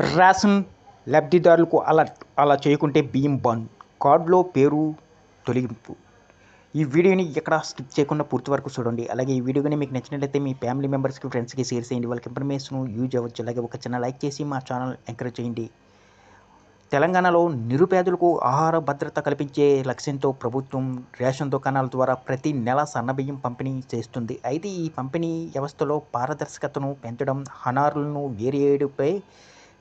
Ration లబ్ధిదారులకు alert, అలా చేయకుంటే బియ్యం బంద్, కార్డులో పేరు తొలగింపు. ఈ వీడియోని ఎక్కడ స్కిప్ చేయకుండా పూర్తి వరకు చూడండి. అలాగే ఈ వీడియో కానీ మీకు నచ్చినట్లయితే మీ ఫ్యామిలీ మెంబర్స్కి, ఫ్రెండ్స్కి షేర్ చేయండి. వాళ్ళకి ఇన్ఫర్మేషన్ యూజ్ అవ్వచ్చు. అలాగే ఒక చిన్న లైక్ చేసి మా ఛానల్ ఎంకరేజ్ చేయండి. తెలంగాణలో నిరుపేదలకు ఆహార భద్రత కల్పించే లక్ష్యంతో ప్రభుత్వం రేషన్ దుకాణాల ద్వారా ప్రతి నెల సన్నబియ్యం పంపిణీ చేస్తుంది. అయితే ఈ పంపిణీ వ్యవస్థలో పారదర్శకతను పెంచడం, అనారులను వేరేయడంపై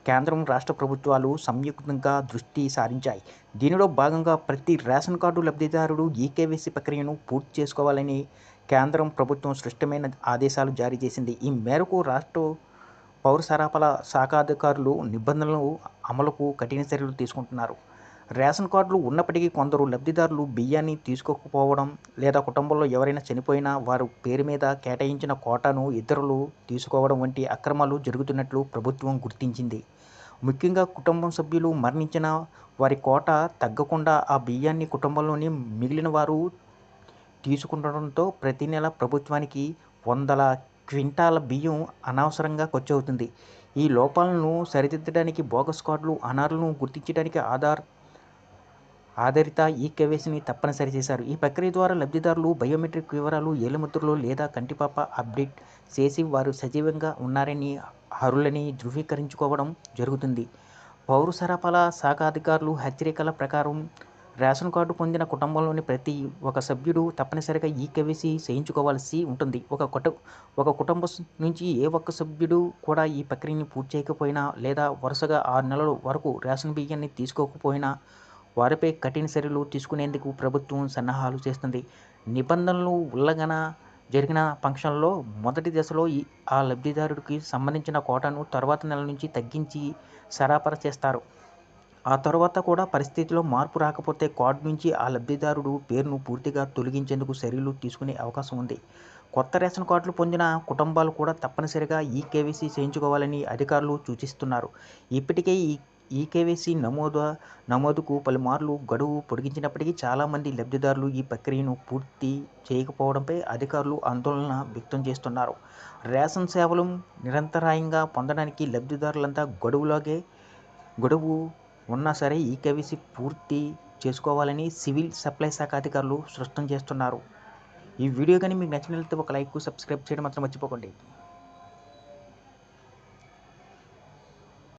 కేంద్రం, రాష్ట్ర ప్రభుత్వాలు సంయుక్తంగా దృష్టి సారించాయి. దీనిలో భాగంగా ప్రతి రేషన్ కార్డు లబ్ధిదారుడు ఈకేవైసీ ప్రక్రియను పూర్తి చేసుకోవాలని కేంద్రం ప్రభుత్వం స్పష్టమైన ఆదేశాలు జారీ చేసింది. ఈ మేరకు రాష్ట్ర పౌర సరఫరాల శాఖ అధికారులు నిబంధనలు అమలుకు కఠిన చర్యలు తీసుకుంటున్నారు. రేషన్ కార్డులు ఉన్నప్పటికీ కొందరు లబ్ధిదారులు బియ్యాన్ని తీసుకోకపోవడం, లేదా కుటుంబంలో ఎవరైనా చనిపోయినా వారి పేరు మీద కేటాయించిన కోటాను ఇతరులు తీసుకోవడం వంటి అక్రమాలు జరుగుతున్నట్లు ప్రభుత్వం గుర్తించింది. ముఖ్యంగా కుటుంబం సభ్యులు మరణించిన వారి కోట తగ్గకుండా ఆ బియ్యాన్ని కుటుంబంలోని మిగిలిన వారు తీసుకుంటుండటంతో ప్రతి నెల ప్రభుత్వానికి వందల క్వింటాల బియ్యం అనవసరంగా ఖర్చవుతుంది. ఈ లోపాలను సరిదిద్దడానికి బోగస్ కార్డులు, అనారులను గుర్తించడానికి ఆధారిత ఈకేవైసీని తప్పనిసరి చేశారు. ఈ ప్రక్రియ ద్వారా లబ్ధిదారులు బయోమెట్రిక్ వివరాలు, ఏలుముద్రలు లేదా కంటిపాప అప్డేట్ చేసి వారు సజీవంగా ఉన్నారని, అర్హులని ధృవీకరించుకోవడం జరుగుతుంది. పౌర సరఫరాల శాఖ అధికారులు హెచ్చరికల ప్రకారం రేషన్ కార్డు పొందిన కుటుంబంలోని ప్రతి ఒక్క సభ్యుడు తప్పనిసరిగా ఈకేవైసీ చేయించుకోవాల్సి ఉంటుంది. ఒక కుటుంబం నుంచి ఏ ఒక్క సభ్యుడు కూడా ఈ ప్రక్రియని పూర్తి చేయకపోయినా, లేదా వరుసగా 6 నెలల వరకు రేషన్ బియ్యాన్ని తీసుకోకపోయినా వారిపై కఠిన చర్యలు తీసుకునేందుకు ప్రభుత్వం సన్నాహాలు చేస్తుంది. నిబంధనలు ఉల్లంఘన జరిగిన పక్షంలో మొదటి దశలో ఆ లబ్ధిదారుడికి సంబంధించిన కోటాను తర్వాత నెల నుంచి తగ్గించి సరఫరా చేస్తారు. ఆ తర్వాత కూడా పరిస్థితిలో మార్పు రాకపోతే కార్డు నుంచి ఆ లబ్ధిదారుడు పేరును పూర్తిగా తొలగించేందుకు చర్యలు తీసుకునే అవకాశం ఉంది. కొత్త రేషన్ కార్డులు పొందిన కుటుంబాలు కూడా తప్పనిసరిగా ఈకేవైసీ చేయించుకోవాలని అధికారులు సూచిస్తున్నారు. ఇప్పటికే ఈకేవైసీ నమోదుకు పలుమార్లు గడువు పొడిగించినప్పటికీ చాలామంది లబ్ధిదారులు ఈ ప్రక్రియను పూర్తి చేయకపోవడంపై అధికారులు ఆందోళన వ్యక్తం చేస్తున్నారు. రేషన్ సేవలు నిరంతరాయంగా పొందడానికి లబ్ధిదారులంతా గడువు ఉన్నా సరే ఈకేవైసీ పూర్తి చేసుకోవాలని సివిల్ సప్లై శాఖ అధికారులు స్పష్టం చేస్తున్నారు. ఈ వీడియో కానీ మీకు నచ్చినట్లయితే ఒక లైక్, సబ్స్క్రైబ్ చేయడం మాత్రం మర్చిపోకండి.